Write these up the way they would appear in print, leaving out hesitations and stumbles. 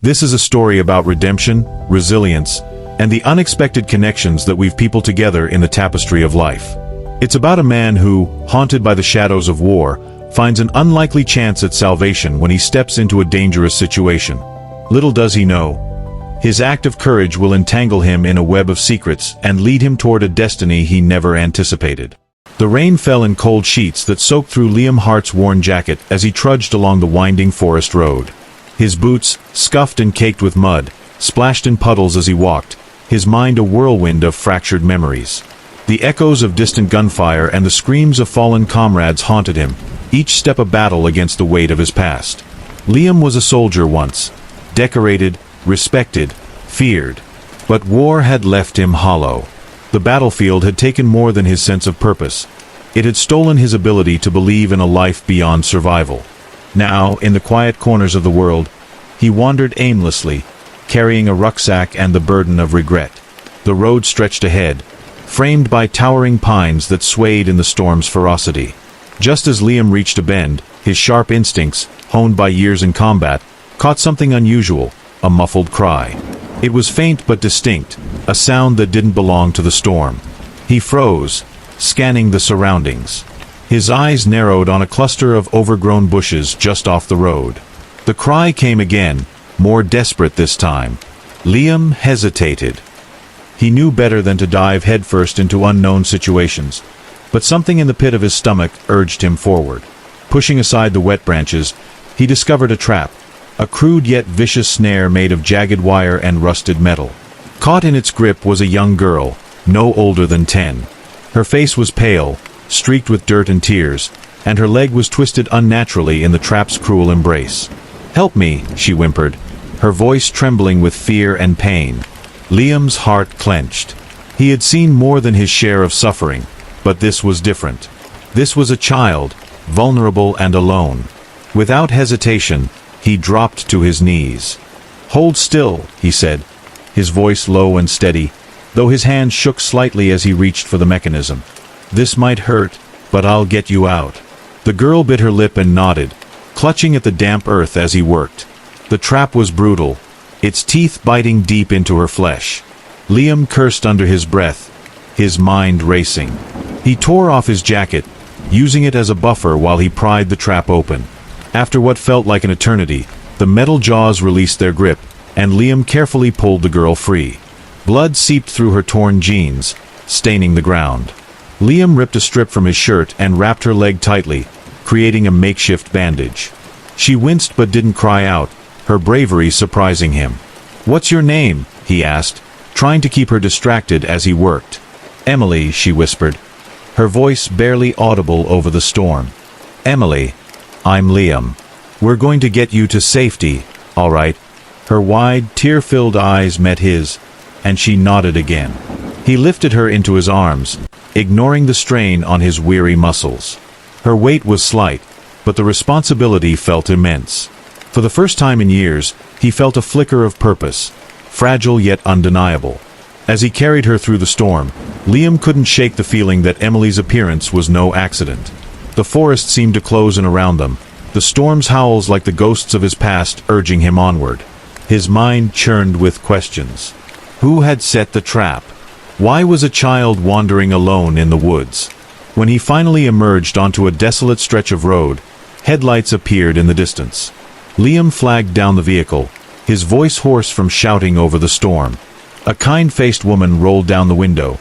This is a story about redemption, resilience, and the unexpected connections that weave people together in the tapestry of life. It's about a man who, haunted by the shadows of war, finds an unlikely chance at salvation when he steps into a dangerous situation. Little does he know, his act of courage will entangle him in a web of secrets and lead him toward a destiny he never anticipated. The rain fell in cold sheets that soaked through Liam Hart's worn jacket as he trudged along the winding forest road. His boots, scuffed and caked with mud, splashed in puddles as he walked, his mind a whirlwind of fractured memories. The echoes of distant gunfire and the screams of fallen comrades haunted him, each step a battle against the weight of his past. Liam was a soldier once, decorated, respected, feared. But war had left him hollow. The battlefield had taken more than his sense of purpose. It had stolen his ability to believe in a life beyond survival. Now, in the quiet corners of the world, he wandered aimlessly, carrying a rucksack and the burden of regret. The road stretched ahead, framed by towering pines that swayed in the storm's ferocity. Just as Liam reached a bend, his sharp instincts, honed by years in combat, caught something unusual, a muffled cry. It was faint but distinct, a sound that didn't belong to the storm. He froze, scanning the surroundings. His eyes narrowed on a cluster of overgrown bushes just off the road. The cry came again, more desperate this time. Liam hesitated. He knew better than to dive headfirst into unknown situations, but something in the pit of his stomach urged him forward. Pushing aside the wet branches, he discovered a trap, a crude yet vicious snare made of jagged wire and rusted metal. Caught in its grip was a young girl, no older than 10. Her face was pale, streaked with dirt and tears, and her leg was twisted unnaturally in the trap's cruel embrace. "Help me," she whimpered, her voice trembling with fear and pain. Liam's heart clenched. He had seen more than his share of suffering, but this was different. This was a child, vulnerable and alone. Without hesitation, he dropped to his knees. "Hold still," he said, his voice low and steady, though his hand shook slightly as he reached for the mechanism. "This might hurt, but I'll get you out." The girl bit her lip and nodded, clutching at the damp earth as he worked. The trap was brutal, its teeth biting deep into her flesh. Liam cursed under his breath, his mind racing. He tore off his jacket, using it as a buffer while he pried the trap open. After what felt like an eternity, the metal jaws released their grip, and Liam carefully pulled the girl free. Blood seeped through her torn jeans, staining the ground. Liam ripped a strip from his shirt and wrapped her leg tightly, creating a makeshift bandage. She winced but didn't cry out, her bravery surprising him. "What's your name?" he asked, trying to keep her distracted as he worked. "Emily," she whispered, her voice barely audible over the storm. "Emily, I'm Liam. We're going to get you to safety, all right?" Her wide, tear-filled eyes met his, and she nodded again. He lifted her into his arms, ignoring the strain on his weary muscles. Her weight was slight, but the responsibility felt immense. For the first time in years, he felt a flicker of purpose, fragile yet undeniable. As he carried her through the storm, Liam couldn't shake the feeling that Emily's appearance was no accident. The forest seemed to close in around them, the storm's howls like the ghosts of his past urging him onward. His mind churned with questions. Who had set the trap? Why was a child wandering alone in the woods? When he finally emerged onto a desolate stretch of road, headlights appeared in the distance. Liam flagged down the vehicle, his voice hoarse from shouting over the storm. A kind-faced woman rolled down the window,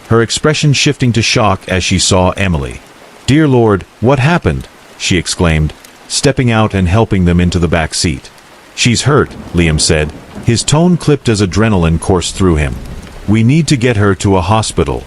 her expression shifting to shock as she saw Emily. "Dear Lord, what happened?" she exclaimed, stepping out and helping them into the back seat. "She's hurt," Liam said, his tone clipped as adrenaline coursed through him. "We need to get her to a hospital."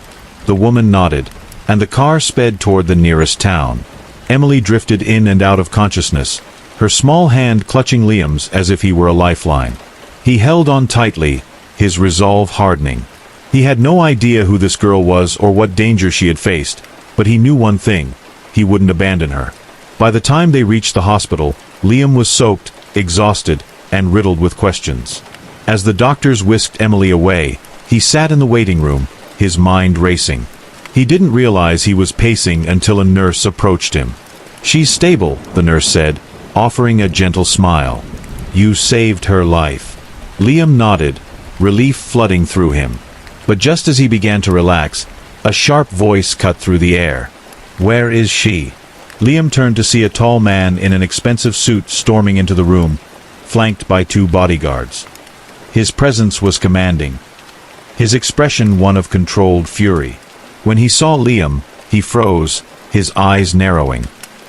The woman nodded, and the car sped toward the nearest town. Emily drifted in and out of consciousness, her small hand clutching Liam's as if he were a lifeline. He held on tightly, his resolve hardening. He had no idea who this girl was or what danger she had faced, but he knew one thing: he wouldn't abandon her. By the time they reached the hospital, Liam was soaked, exhausted, and riddled with questions. As the doctors whisked Emily away, he sat in the waiting room, his mind racing. He didn't realize he was pacing until a nurse approached him. "She's stable," the nurse said, offering a gentle smile. You saved her life. Liam nodded, relief flooding through him. But just as he began to relax, a sharp voice cut through the air. Where is she? Liam turned to see a tall man in an expensive suit storming into the room, flanked by 2 bodyguards. His presence was commanding, his expression one of controlled fury. When he saw Liam, he froze, his eyes narrowing.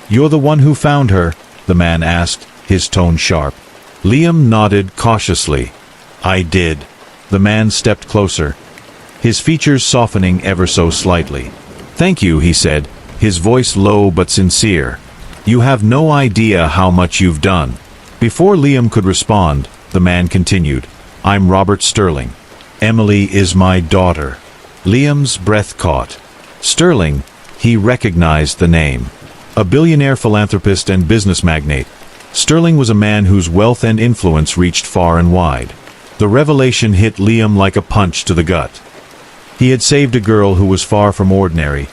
You're the one who found her? The man asked, his tone sharp. Liam nodded cautiously. I did. The man stepped closer, his features softening ever so slightly. Thank you, he said, his voice low but sincere. You have no idea how much you've done. Before Liam could respond, the man continued. I'm Robert Sterling. Emily is my daughter. Liam's breath caught. Sterling, he recognized the name. A billionaire philanthropist and business magnate, Sterling was a man whose wealth and influence reached far and wide. The revelation hit Liam like a punch to the gut. He had saved a girl who was far from ordinary,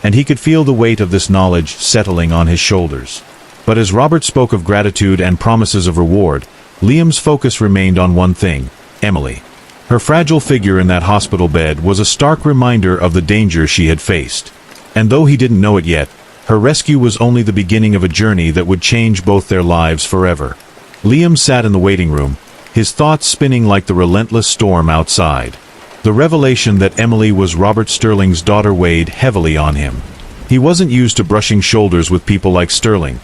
and he could feel the weight of this knowledge settling on his shoulders. But as Robert spoke of gratitude and promises of reward, Liam's focus remained on one thing: Emily. Her fragile figure in that hospital bed was a stark reminder of the danger she had faced. And though he didn't know it yet, her rescue was only the beginning of a journey that would change both their lives forever. Liam sat in the waiting room, his thoughts spinning like the relentless storm outside. The revelation that Emily was Robert Sterling's daughter weighed heavily on him. He wasn't used to brushing shoulders with people like Sterling,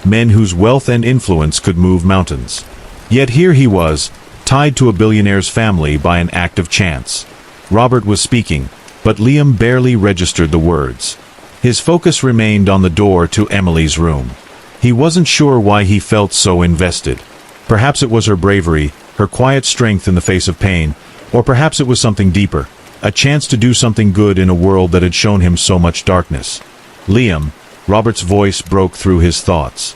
men whose wealth and influence could move mountains. Yet here he was, tied to a billionaire's family by an act of chance. Robert was speaking, but Liam barely registered the words. His focus remained on the door to Emily's room. He wasn't sure why he felt so invested. Perhaps it was her bravery, her quiet strength in the face of pain, or perhaps it was something deeper, a chance to do something good in a world that had shown him so much darkness. Liam, Robert's voice broke through his thoughts.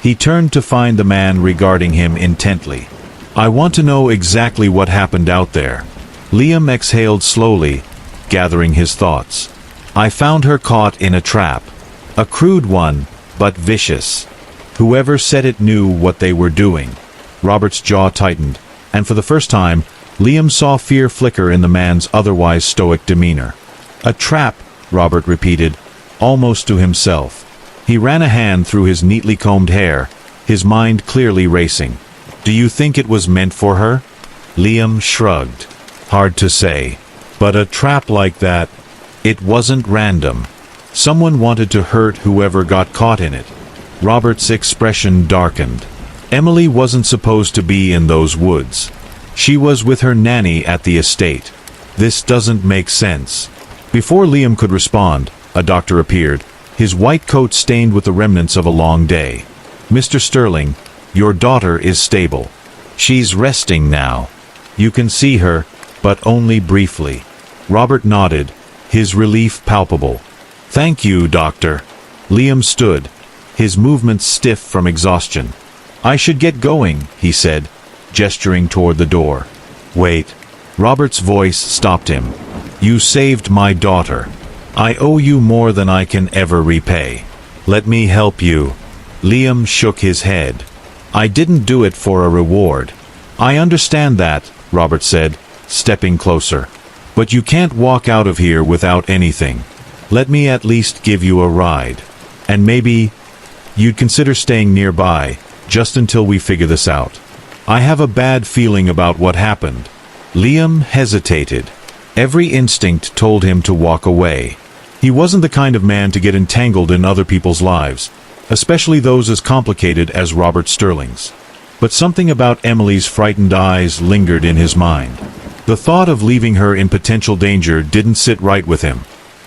He turned to find the man regarding him intently. I want to know exactly what happened out there. Liam exhaled slowly, gathering his thoughts. I found her caught in a trap. A crude one, but vicious. Whoever set it knew what they were doing. Robert's jaw tightened, and for the first time, Liam saw fear flicker in the man's otherwise stoic demeanor. A trap, Robert repeated, almost to himself. He ran a hand through his neatly combed hair, his mind clearly racing. Do you think it was meant for her? Liam shrugged. Hard to say. But a trap like that, it wasn't random. Someone wanted to hurt whoever got caught in it. Robert's expression darkened. Emily wasn't supposed to be in those woods. She was with her nanny at the estate. This doesn't make sense. Before Liam could respond, a doctor appeared, his white coat stained with the remnants of a long day. Mr. Sterling, your daughter is stable. She's resting now. You can see her, but only briefly. Robert nodded, his relief palpable. Thank you, doctor. Liam stood, his movements stiff from exhaustion. I should get going, he said, gesturing toward the door. Wait. Robert's voice stopped him. You saved my daughter. I owe you more than I can ever repay. Let me help you. Liam shook his head. I didn't do it for a reward. I understand that, Robert said, stepping closer. But you can't walk out of here without anything. Let me at least give you a ride. And maybe you'd consider staying nearby, just until we figure this out. I have a bad feeling about what happened. Liam hesitated. Every instinct told him to walk away. He wasn't the kind of man to get entangled in other people's lives, especially those as complicated as Robert Sterling's. But something about Emily's frightened eyes lingered in his mind. The thought of leaving her in potential danger didn't sit right with him.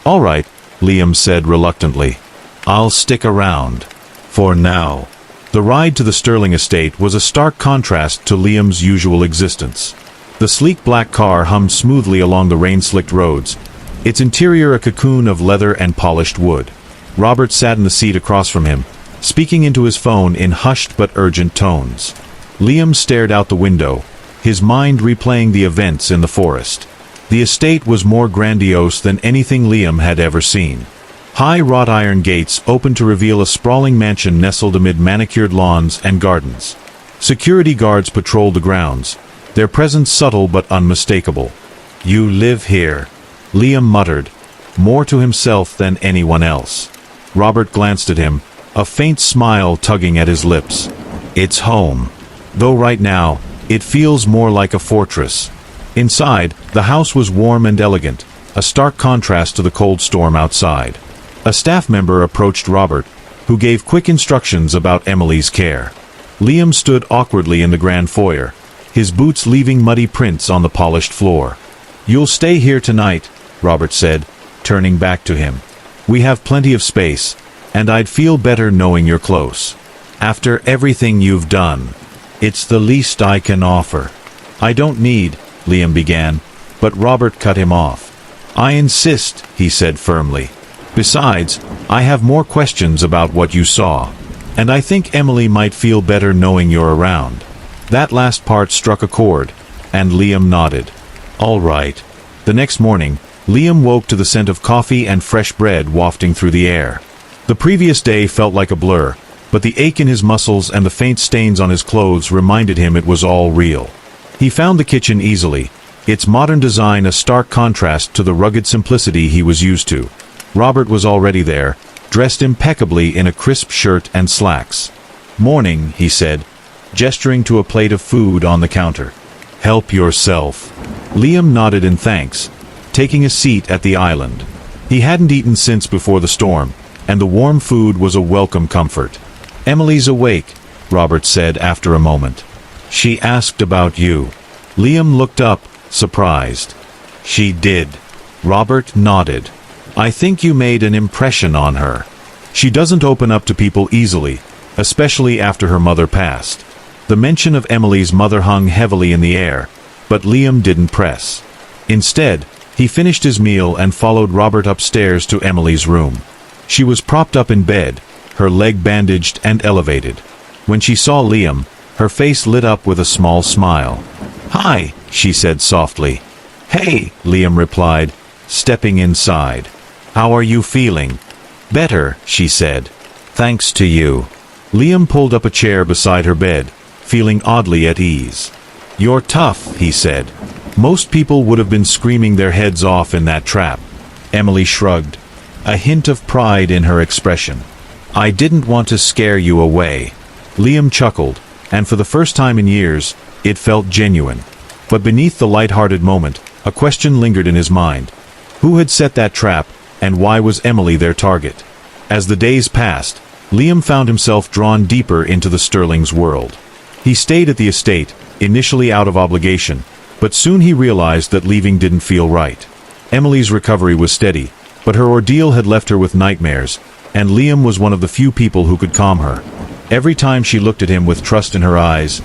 All right, Liam said reluctantly. I'll stick around. For now. The ride to the Sterling estate was a stark contrast to Liam's usual existence. The sleek black car hummed smoothly along the rain-slicked roads, its interior a cocoon of leather and polished wood. Robert sat in the seat across from him, speaking into his phone in hushed but urgent tones. Liam stared out the window, his mind replaying the events in the forest. The estate was more grandiose than anything Liam had ever seen. High wrought iron gates opened to reveal a sprawling mansion nestled amid manicured lawns and gardens. Security guards patrolled the grounds, their presence subtle but unmistakable. "You live here," Liam muttered, more to himself than anyone else. Robert glanced at him, a faint smile tugging at his lips. "It's home. Though right now, it feels more like a fortress." Inside, the house was warm and elegant, a stark contrast to the cold storm outside. A staff member approached Robert, who gave quick instructions about Emily's care. Liam stood awkwardly in the grand foyer, his boots leaving muddy prints on the polished floor. "You'll stay here tonight," Robert said, turning back to him. "We have plenty of space, and I'd feel better knowing you're close. After everything you've done, it's the least I can offer." "I don't need," Liam began, but Robert cut him off. "I insist," he said firmly. "Besides, I have more questions about what you saw, and I think Emily might feel better knowing you're around." That last part struck a chord, and Liam nodded. "All right." The next morning, Liam woke to the scent of coffee and fresh bread wafting through the air. The previous day felt like a blur, but the ache in his muscles and the faint stains on his clothes reminded him it was all real. He found the kitchen easily, its modern design a stark contrast to the rugged simplicity he was used to. Robert was already there, dressed impeccably in a crisp shirt and slacks. "Morning," he said, gesturing to a plate of food on the counter. "Help yourself." Liam nodded in thanks, taking a seat at the island. He hadn't eaten since before the storm, and the warm food was a welcome comfort. "Emily's awake," Robert said after a moment. "She asked about you." Liam looked up, surprised. "She did." Robert nodded. "I think you made an impression on her. She doesn't open up to people easily, especially after her mother passed." The mention of Emily's mother hung heavily in the air, but Liam didn't press. Instead, he finished his meal and followed Robert upstairs to Emily's room. She was propped up in bed, her leg bandaged and elevated. When she saw Liam, her face lit up with a small smile. "Hi," she said softly. "Hey," Liam replied, stepping inside. "How are you feeling?" "Better," she said. "Thanks to you." Liam pulled up a chair beside her bed, feeling oddly at ease. "You're tough," he said. "Most people would have been screaming their heads off in that trap." Emily shrugged, a hint of pride in her expression. "I didn't want to scare you away." Liam chuckled, and for the first time in years, it felt genuine. But beneath the light-hearted moment, a question lingered in his mind. Who had set that trap, and why was Emily their target? As the days passed, Liam found himself drawn deeper into the Sterling's world. He stayed at the estate, initially out of obligation, but soon he realized that leaving didn't feel right. Emily's recovery was steady, but her ordeal had left her with nightmares, and Liam was one of the few people who could calm her. Every time she looked at him with trust in her eyes,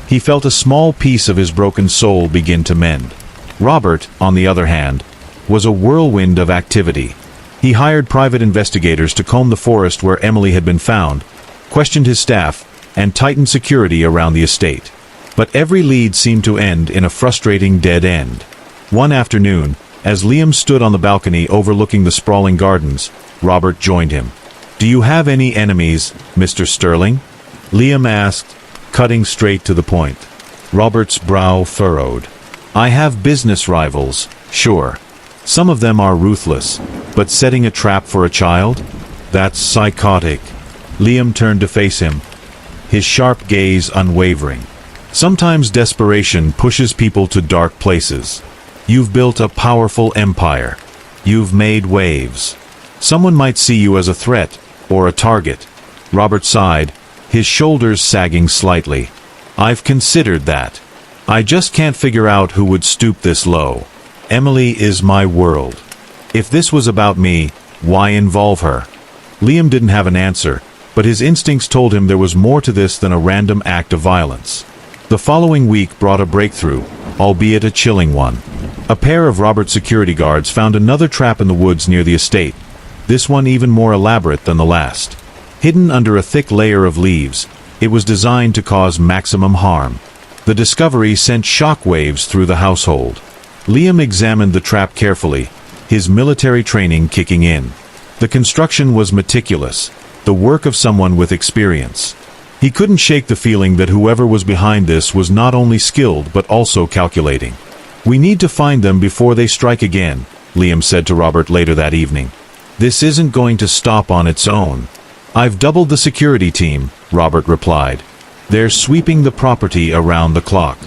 he felt a small piece of his broken soul begin to mend. Robert, on the other hand, was a whirlwind of activity. He hired private investigators to comb the forest where Emily had been found, questioned his staff, and tightened security around the estate. But every lead seemed to end in a frustrating dead end. One afternoon, as Liam stood on the balcony overlooking the sprawling gardens, Robert joined him. "Do you have any enemies, Mr. Sterling?" Liam asked, cutting straight to the point. Robert's brow furrowed. "I have business rivals, sure. Some of them are ruthless, but setting a trap for a child? That's psychotic." Liam turned to face him, his sharp gaze unwavering. "Sometimes desperation pushes people to dark places. You've built a powerful empire. You've made waves. Someone might see you as a threat, or a target." Robert sighed, his shoulders sagging slightly. "I've considered that. I just can't figure out who would stoop this low. Emily is my world. If this was about me, why involve her?" Liam didn't have an answer, but his instincts told him there was more to this than a random act of violence. The following week brought a breakthrough, albeit a chilling one. A pair of Robert's security guards found another trap in the woods near the estate, this one even more elaborate than the last. Hidden under a thick layer of leaves, it was designed to cause maximum harm. The discovery sent shockwaves through the household. Liam examined the trap carefully, his military training kicking in. The construction was meticulous, the work of someone with experience. He couldn't shake the feeling that whoever was behind this was not only skilled but also calculating. "We need to find them before they strike again," Liam said to Robert later that evening. "This isn't going to stop on its own." "I've doubled the security team," Robert replied. "They're sweeping the property around the clock."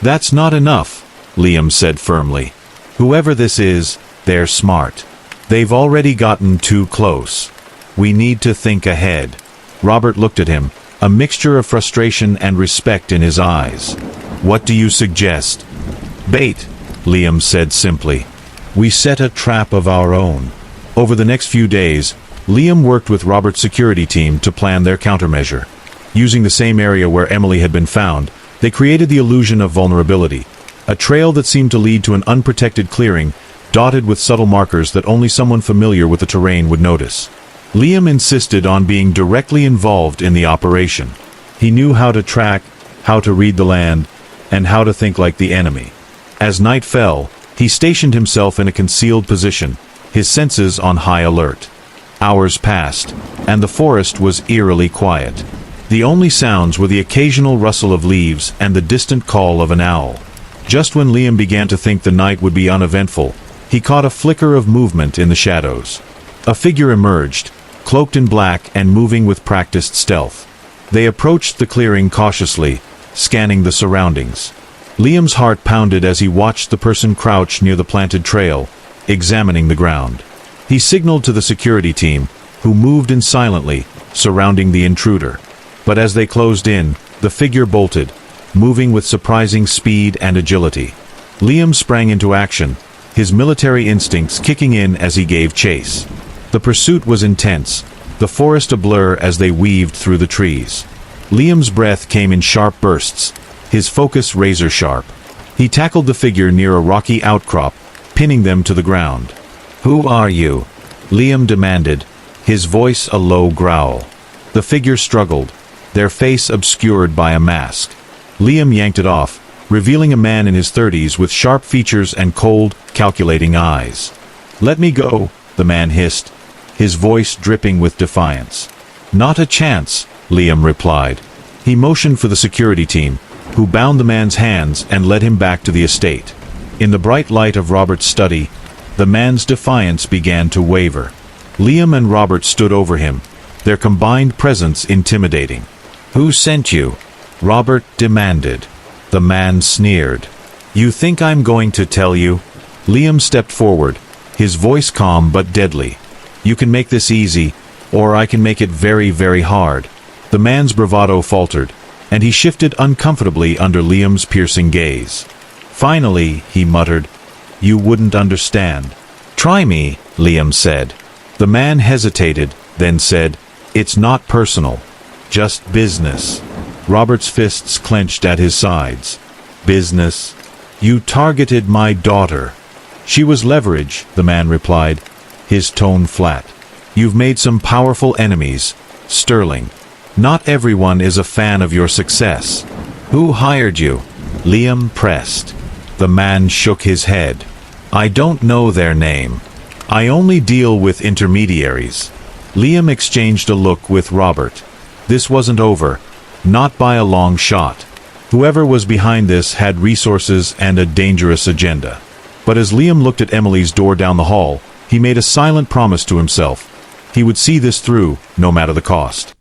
"That's not enough," Liam said firmly. "Whoever this is, they're smart. They've already gotten too close. We need to think ahead." Robert looked at him, a mixture of frustration and respect in his eyes. "What do you suggest?" "Bait," Liam said simply. "We set a trap of our own." Over the next few days, Liam worked with Robert's security team to plan their countermeasure. Using the same area where Emily had been found, they created the illusion of vulnerability, a trail that seemed to lead to an unprotected clearing, dotted with subtle markers that only someone familiar with the terrain would notice. Liam insisted on being directly involved in the operation. He knew how to track, how to read the land, and how to think like the enemy. As night fell, he stationed himself in a concealed position, his senses on high alert. Hours passed, and the forest was eerily quiet. The only sounds were the occasional rustle of leaves and the distant call of an owl. Just when Liam began to think the night would be uneventful, he caught a flicker of movement in the shadows. A figure emerged, cloaked in black and moving with practiced stealth. They approached the clearing cautiously, scanning the surroundings. Liam's heart pounded as he watched the person crouch near the planted trail, examining the ground. He signaled to the security team, who moved in silently, surrounding the intruder. But as they closed in, the figure bolted, moving with surprising speed and agility. Liam sprang into action, his military instincts kicking in as he gave chase. The pursuit was intense, the forest a blur as they weaved through the trees. Liam's breath came in sharp bursts, his focus razor-sharp. He tackled the figure near a rocky outcrop, pinning them to the ground. "Who are you?" Liam demanded, his voice a low growl. The figure struggled, their face obscured by a mask. Liam yanked it off, revealing a man in his 30s with sharp features and cold, calculating eyes. "Let me go," the man hissed, his voice dripping with defiance. "Not a chance," Liam replied. He motioned for the security team, who bound the man's hands and led him back to the estate. In the bright light of Robert's study, the man's defiance began to waver. Liam and Robert stood over him, their combined presence intimidating. "Who sent you?" Robert demanded. The man sneered. "You think I'm going to tell you?" Liam stepped forward, his voice calm but deadly. "You can make this easy, or I can make it very, very hard." The man's bravado faltered, and he shifted uncomfortably under Liam's piercing gaze. Finally, he muttered, "You wouldn't understand." "Try me," Liam said. The man hesitated, then said, "It's not personal. Just business." Robert's fists clenched at his sides. "Business? You targeted my daughter." "She was leverage," the man replied, his tone flat. "You've made some powerful enemies, Sterling. Not everyone is a fan of your success." "Who hired you?" Liam pressed. The man shook his head. "I don't know their name. I only deal with intermediaries." Liam exchanged a look with Robert. This wasn't over, not by a long shot. Whoever was behind this had resources and a dangerous agenda. But as Liam looked at Emily's door down the hall, he made a silent promise to himself. He would see this through, no matter the cost.